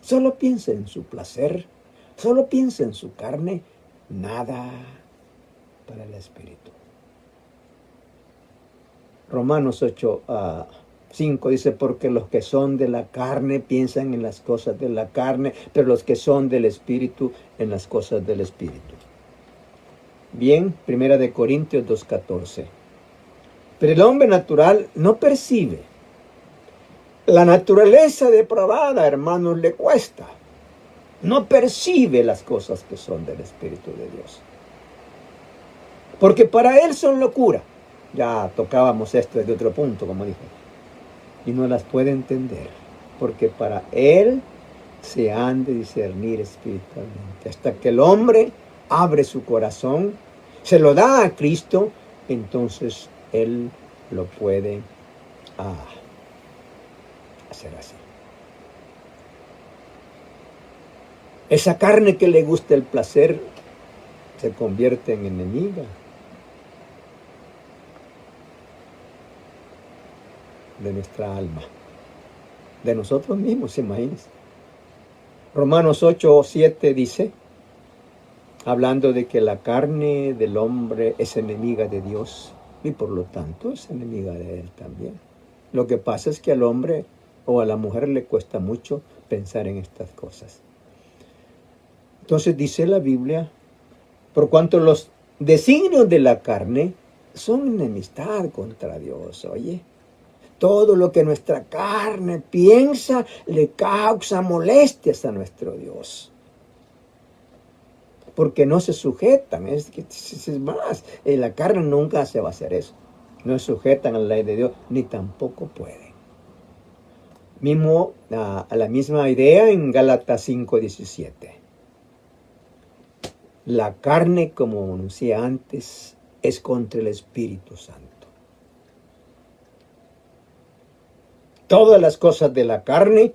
solo piensa en su placer, solo piensa en su carne, nada para el espíritu. Romanos 8:5 dice: porque los que son de la carne piensan en las cosas de la carne, pero los que son del espíritu en las cosas del espíritu. Bien, 1 Corintios 2:14. Pero el hombre natural no percibe. La naturaleza depravada, hermanos, le cuesta. No percibe las cosas que son del Espíritu de Dios. Porque para él son locura. ya tocábamos esto desde otro punto, como dije, y no las puede entender, porque para él se han de discernir espiritualmente. Hasta que el hombre abre su corazón, se lo da a Cristo, entonces él lo puede hacer así. Esa carne que le gusta el placer se convierte en enemiga de nuestra alma, de nosotros mismos, imagínense. Romanos 8:7 dice, hablando de que la carne del hombre es enemiga de Dios y por lo tanto es enemiga de él también. Lo que pasa es que al hombre o a la mujer le cuesta mucho pensar en estas cosas. Entonces dice la Biblia, por cuanto los designios de la carne son enemistad contra Dios, oye. Todo lo que nuestra carne piensa le causa molestias a nuestro Dios. Porque no se sujetan, es más, la carne nunca se va a hacer eso. No se sujetan a la ley de Dios, ni tampoco pueden. Mismo, a la misma idea en Gálatas 5:17. La carne, como anuncié antes, es contra el Espíritu Santo. Todas las cosas de la carne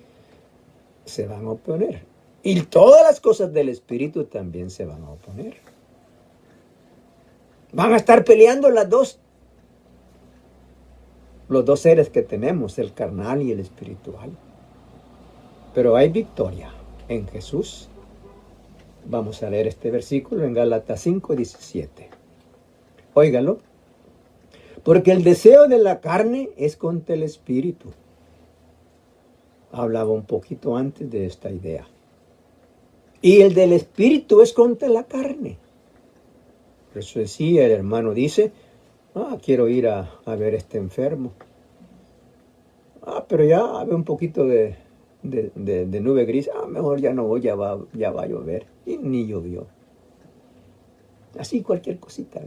se van a oponer. Y todas las cosas del Espíritu también se van a oponer. Van a estar peleando los dos seres que tenemos, el carnal y el espiritual. Pero hay victoria en Jesús. Vamos a leer este versículo en Gálatas 5:17. Óigalo. Porque el deseo de la carne es contra el espíritu. Hablaba un poquito antes de esta idea. Y el del espíritu es contra la carne. Por eso decía, el hermano dice, quiero ir a ver a este enfermo. Pero ya ve un poquito de nube gris. Mejor ya no voy, ya va a llover. Y ni llovió. Así cualquier cosita.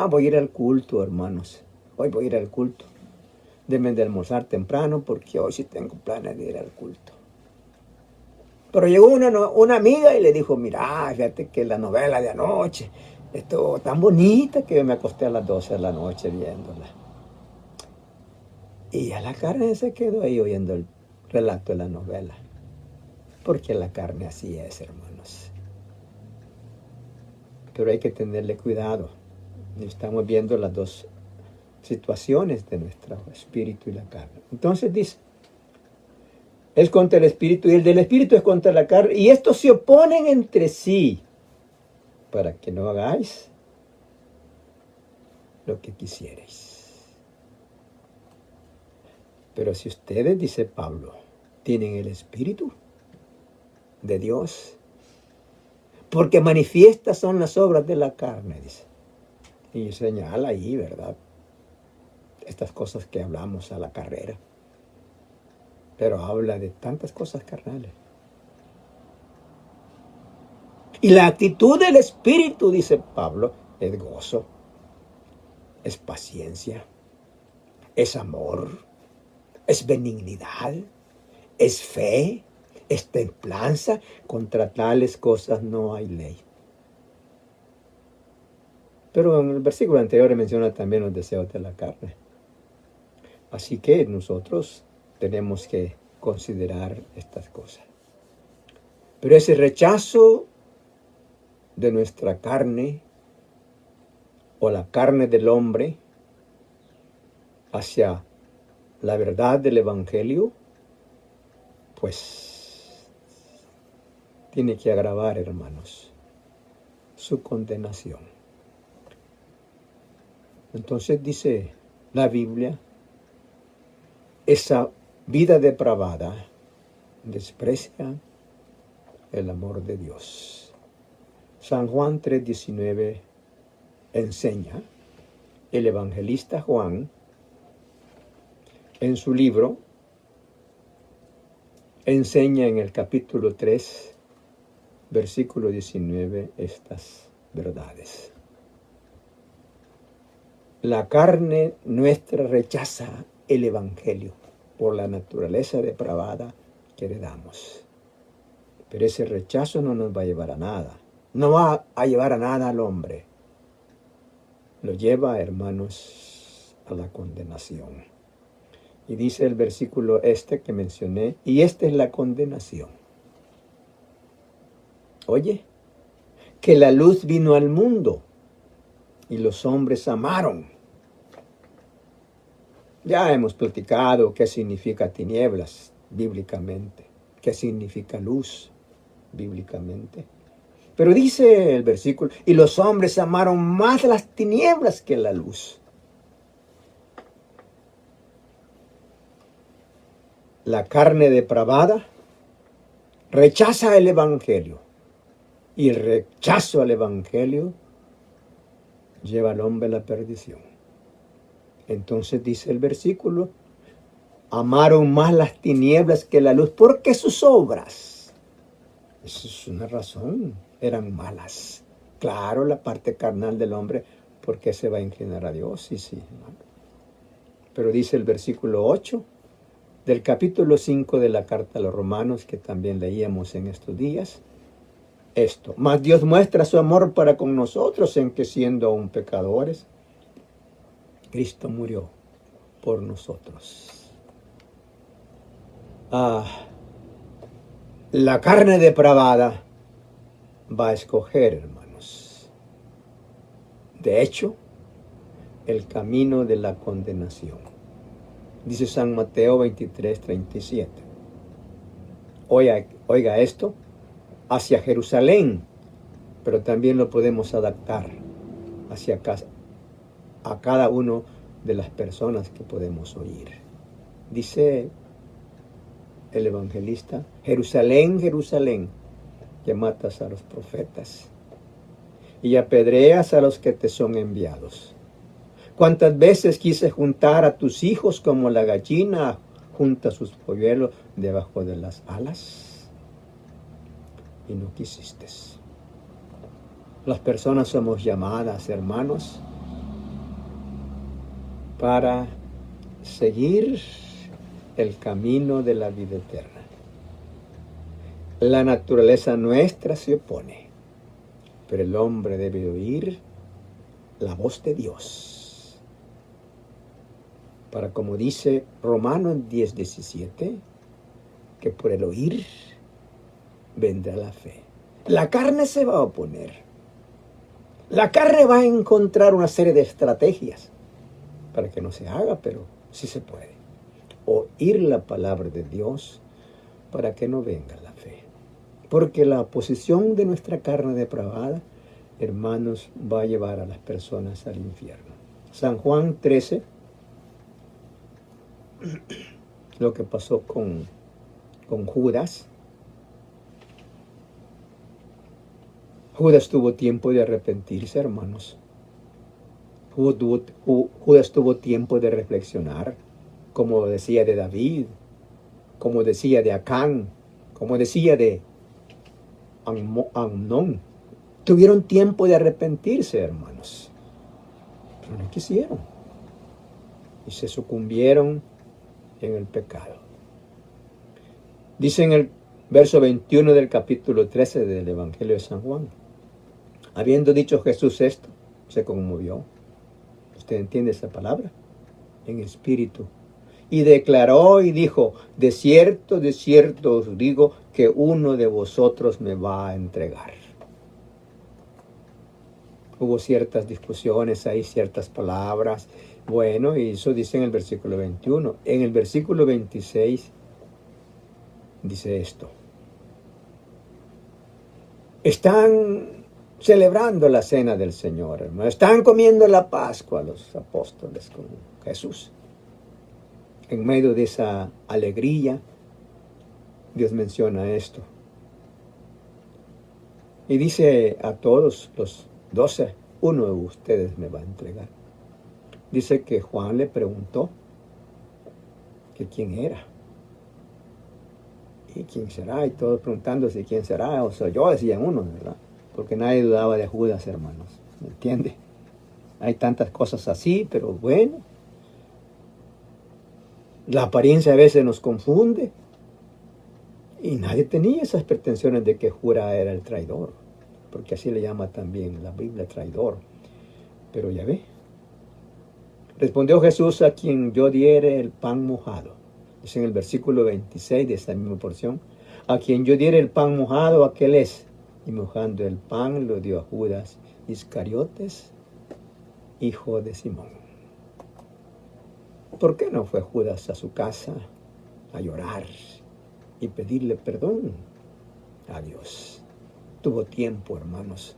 Voy a ir al culto, hermanos. Hoy voy a ir al culto. Deben de almorzar temprano porque hoy sí tengo planes de ir al culto. Pero llegó una amiga y le dijo, mira, fíjate que la novela de anoche estuvo tan bonita que me acosté a las 12 de la noche viéndola. Y a la carne se quedó ahí oyendo el relato de la novela. Porque la carne así es, hermanos. Pero hay que tenerle cuidado. Estamos viendo las dos situaciones de nuestro espíritu y la carne. Entonces dice, es contra el espíritu y el del espíritu es contra la carne. Y estos se oponen entre sí para que no hagáis lo que quisierais. Pero si ustedes, dice Pablo, tienen el espíritu de Dios, porque manifiestas son las obras de la carne, dice. Y señala ahí, ¿verdad? Estas cosas que hablamos a la carrera. Pero habla de tantas cosas carnales. Y la actitud del espíritu, dice Pablo, es gozo, es paciencia, es amor, es benignidad, es fe, es templanza. Contra tales cosas no hay ley. Pero en el versículo anterior menciona también los deseos de la carne. Así que nosotros tenemos que considerar estas cosas. Pero ese rechazo de nuestra carne o la carne del hombre hacia la verdad del Evangelio, pues tiene que agravar, hermanos, su condenación. Entonces dice la Biblia, esa vida depravada desprecia el amor de Dios. San Juan 3:19 enseña, el evangelista Juan, en su libro, enseña en el capítulo 3, versículo 19, estas verdades. La carne nuestra rechaza el Evangelio por la naturaleza depravada que heredamos. Pero ese rechazo no nos va a llevar a nada. No va a llevar a nada al hombre. Lo lleva, hermanos, a la condenación. Y dice el versículo que mencioné, y esta es la condenación. Oye, que la luz vino al mundo y los hombres amaron. Ya hemos platicado qué significa tinieblas bíblicamente, qué significa luz bíblicamente. Pero dice el versículo, y los hombres amaron más las tinieblas que la luz. La carne depravada rechaza el Evangelio. Y el rechazo al Evangelio lleva al hombre a la perdición. Entonces dice el versículo, amaron más las tinieblas que la luz, porque sus obras, eso es una razón, eran malas. Claro, la parte carnal del hombre, ¿por qué se va a inclinar a Dios? Sí, hermano. Pero dice el versículo 8 del capítulo 5 de la carta a los Romanos, que también leíamos en estos días, esto: mas Dios muestra su amor para con nosotros en que, siendo aún pecadores, Cristo murió por nosotros. La carne depravada va a escoger, hermanos, de hecho, el camino de la condenación. Dice San Mateo 23:37. Oiga esto, hacia Jerusalén, pero también lo podemos adaptar hacia a cada uno de las personas que podemos oír. Dice el evangelista, Jerusalén, Jerusalén, que matas a los profetas y apedreas a los que te son enviados. ¿Cuántas veces quise juntar a tus hijos como la gallina junta sus polluelos debajo de las alas? Y no quisiste. Las personas somos llamadas, hermanos, para seguir el camino de la vida eterna. La naturaleza nuestra se opone, pero el hombre debe oír la voz de Dios. Para, como dice Romanos 10:17, que por el oír vendrá la fe. La carne se va a oponer. La carne va a encontrar una serie de estrategias para que no se haga, pero sí se puede. Oír la palabra de Dios para que no venga la fe. Porque la oposición de nuestra carne depravada, hermanos, va a llevar a las personas al infierno. San Juan 13, lo que pasó con Judas. Judas tuvo tiempo de arrepentirse, hermanos. Judas tuvo tiempo de reflexionar, como decía de David, como decía de Acán, como decía de Amnón. Tuvieron tiempo de arrepentirse, hermanos, pero no quisieron y se sucumbieron en el pecado. Dice en el verso 21 del capítulo 13 del Evangelio de San Juan, habiendo dicho Jesús esto, se conmovió. ¿Usted entiende esa palabra? En espíritu. Y declaró y dijo, de cierto os digo que uno de vosotros me va a entregar. Hubo ciertas discusiones ahí, ciertas palabras. Bueno, y eso dice en el versículo 21. En el versículo 26 dice esto. Están celebrando la cena del Señor, hermano. Están comiendo la Pascua los apóstoles con Jesús. En medio de esa alegría, Dios menciona esto. Y dice a todos los 12, uno de ustedes me va a entregar. Dice que Juan le preguntó que quién era. ¿Y quién será? Y todos preguntándose quién será. O sea, yo, decían uno, ¿verdad? Porque nadie dudaba de Judas, hermanos. ¿Me entiende? Hay tantas cosas así, pero bueno, la apariencia a veces nos confunde. Y nadie tenía esas pretensiones de que Judas era el traidor, porque así le llama también la Biblia traidor. Pero ya ve, respondió Jesús: a quien yo diere el pan mojado. Es en el versículo 26 de esta misma porción. A quien yo diere el pan mojado, aquel es. Y mojando el pan lo dio a Judas Iscariotes, hijo de Simón. ¿Por qué no fue Judas a su casa a llorar y pedirle perdón a Dios? Tuvo tiempo, hermanos.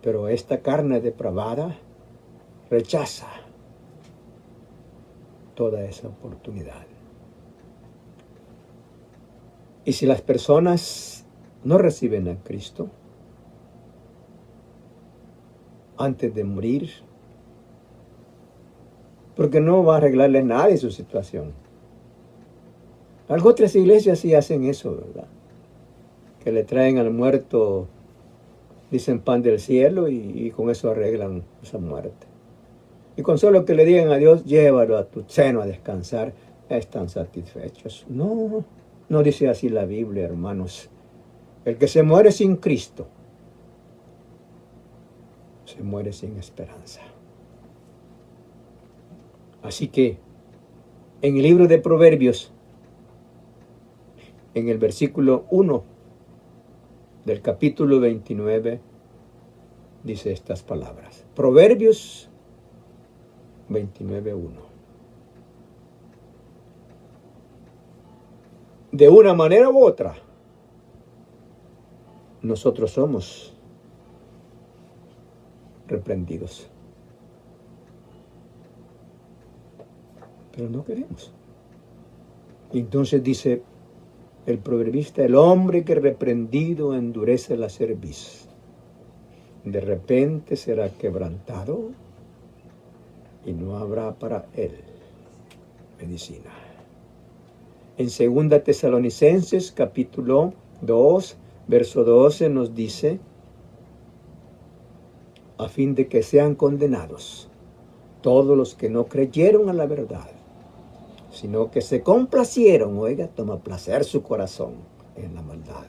Pero esta carne depravada rechaza toda esa oportunidad. Y si las personas no reciben a Cristo antes de morir, porque no va a arreglarle nada de su situación. Algunas otras iglesias sí hacen eso, ¿verdad? Que le traen al muerto, dicen, pan del cielo, y con eso arreglan esa muerte. Y con solo que le digan a Dios: llévalo a tu seno a descansar, están satisfechos. No, no dice así la Biblia, hermanos. El que se muere sin Cristo, se muere sin esperanza. Así que, en el libro de Proverbios, en el versículo 1 del capítulo 29, dice estas palabras. Proverbios 29:1. De una manera u otra, nosotros somos reprendidos. Pero no queremos. Y entonces dice el proverbista: el hombre que reprendido endurece la cerviz, de repente será quebrantado y no habrá para él medicina. En 2 Tesalonicenses capítulo 2, verso 12 nos dice: a fin de que sean condenados todos los que no creyeron a la verdad, sino que se complacieron, oiga, toma placer su corazón en la maldad,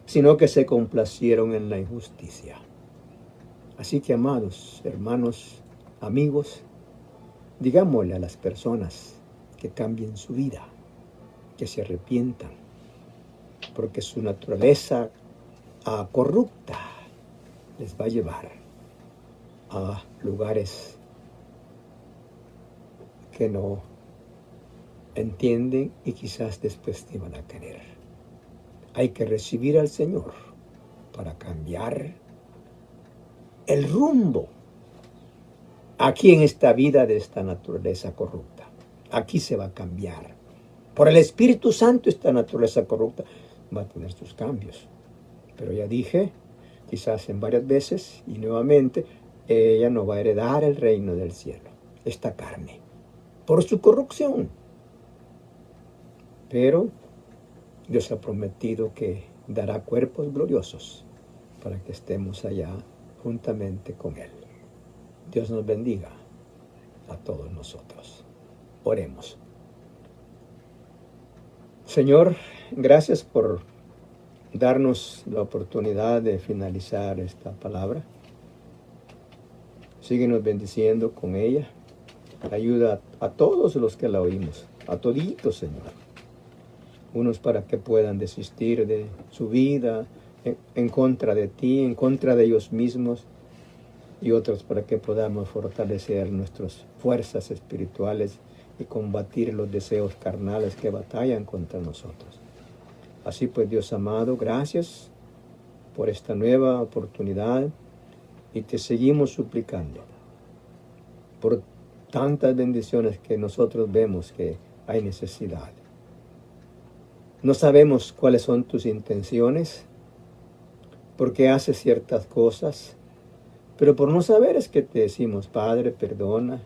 sino que se complacieron en la injusticia. Así que, amados hermanos, amigos, digámosle a las personas que cambien su vida, que se arrepientan, porque su naturaleza corrupta les va a llevar a lugares que no entienden y quizás después te van a querer. Hay que recibir al Señor para cambiar el rumbo aquí en esta vida de esta naturaleza corrupta. Aquí se va a cambiar. Por el Espíritu Santo esta naturaleza corrupta va a tener sus cambios. Pero ya dije, quizás en varias veces y nuevamente, ella no va a heredar el reino del cielo, esta carne, por su corrupción. Pero Dios ha prometido que dará cuerpos gloriosos para que estemos allá juntamente con Él. Dios nos bendiga a todos nosotros. Oremos. Señor, gracias por darnos la oportunidad de finalizar esta palabra. Síguenos bendiciendo con ella. Ayuda a todos los que la oímos, a toditos, Señor. Unos para que puedan desistir de su vida en contra de ti, en contra de ellos mismos, y otros para que podamos fortalecer nuestras fuerzas espirituales y combatir los deseos carnales que batallan contra nosotros. Así pues, Dios amado, gracias por esta nueva oportunidad y te seguimos suplicando por tantas bendiciones que nosotros vemos que hay necesidad. No sabemos cuáles son tus intenciones, por qué haces ciertas cosas, pero por no saber es que te decimos: Padre, perdona,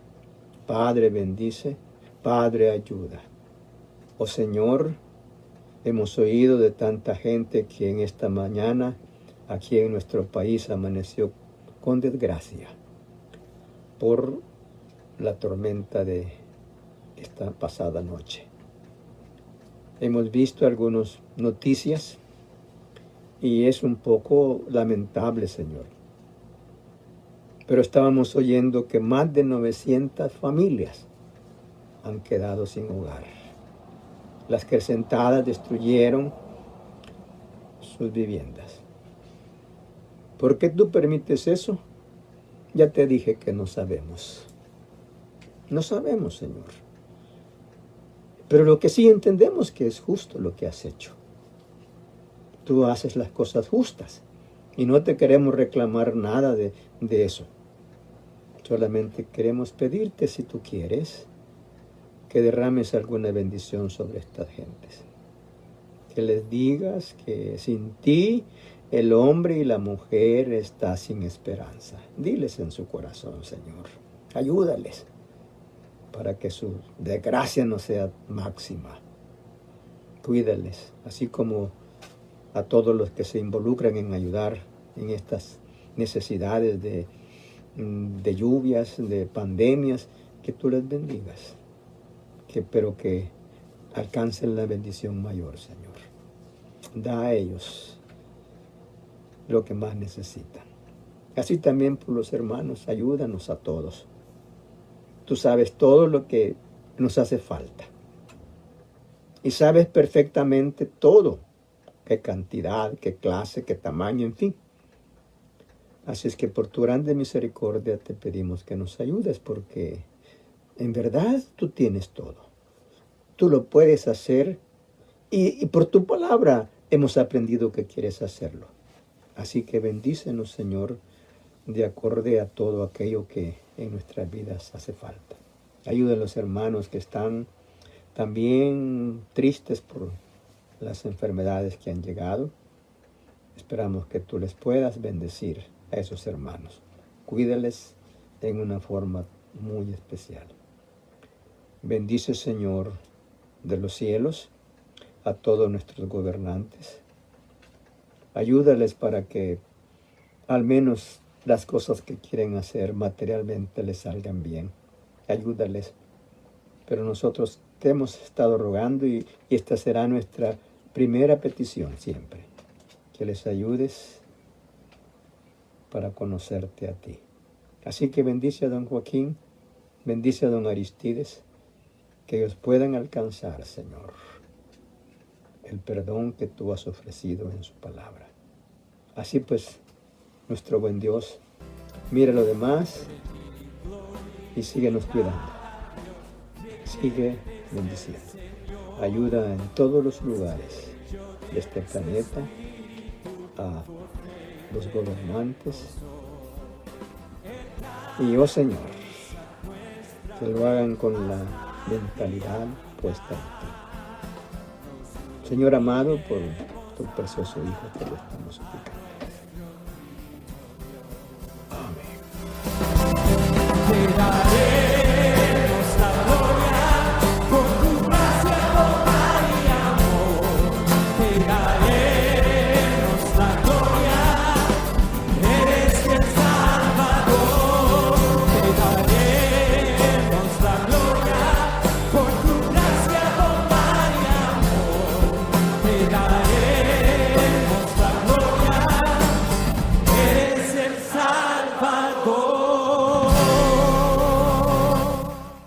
Padre, bendice, Padre, ayuda. Oh Señor, hemos oído de tanta gente que en esta mañana aquí en nuestro país amaneció con desgracia por la tormenta de esta pasada noche. Hemos visto algunas noticias y es un poco lamentable, Señor. Pero estábamos oyendo que más de 900 familias han quedado sin hogar. Las acrecentadas destruyeron sus viviendas. ¿Por qué tú permites eso? Ya te dije que no sabemos. No sabemos, Señor. Pero lo que sí entendemos que es justo lo que has hecho. Tú haces las cosas justas y no te queremos reclamar nada de eso. Solamente queremos pedirte, si tú quieres, que derrames alguna bendición sobre estas gentes. Que les digas que sin ti el hombre y la mujer está sin esperanza. Diles en su corazón, Señor. Ayúdales para que su desgracia no sea máxima. Cuídales, así como a todos los que se involucran en ayudar en estas necesidades de lluvias, de pandemias, que tú les bendigas. Pero que alcancen la bendición mayor, Señor. Da a ellos lo que más necesitan. Así también por los hermanos, ayúdanos a todos. Tú sabes todo lo que nos hace falta. Y sabes perfectamente todo, qué cantidad, qué clase, qué tamaño, en fin. Así es que por tu grande misericordia te pedimos que nos ayudes, porque en verdad tú tienes todo. Tú lo puedes hacer y por tu palabra hemos aprendido que quieres hacerlo. Así que bendícenos, Señor, de acorde a todo aquello que en nuestras vidas hace falta. Ayuda a los hermanos que están también tristes por las enfermedades que han llegado. Esperamos que tú les puedas bendecir a esos hermanos. Cuídales en una forma muy especial. Bendice, Señor, de los cielos a todos nuestros gobernantes. Ayúdales para que al menos las cosas que quieren hacer materialmente les salgan bien. Ayúdales. Pero nosotros te hemos estado rogando y esta será nuestra primera petición siempre. Que les ayudes para conocerte a ti. Así que bendice a don Joaquín, bendice a don Aristides, que ellos puedan alcanzar, Señor, el perdón que tú has ofrecido en su palabra. Así pues, nuestro buen Dios, mira lo demás y síguenos cuidando. Sigue bendiciendo. Ayuda en todos los lugares de este planeta a los gobernantes. Y, oh Señor, que lo hagan con la mentalidad puesta en ti. Señor amado, por tu precioso Hijo, te lo estamos suplicando.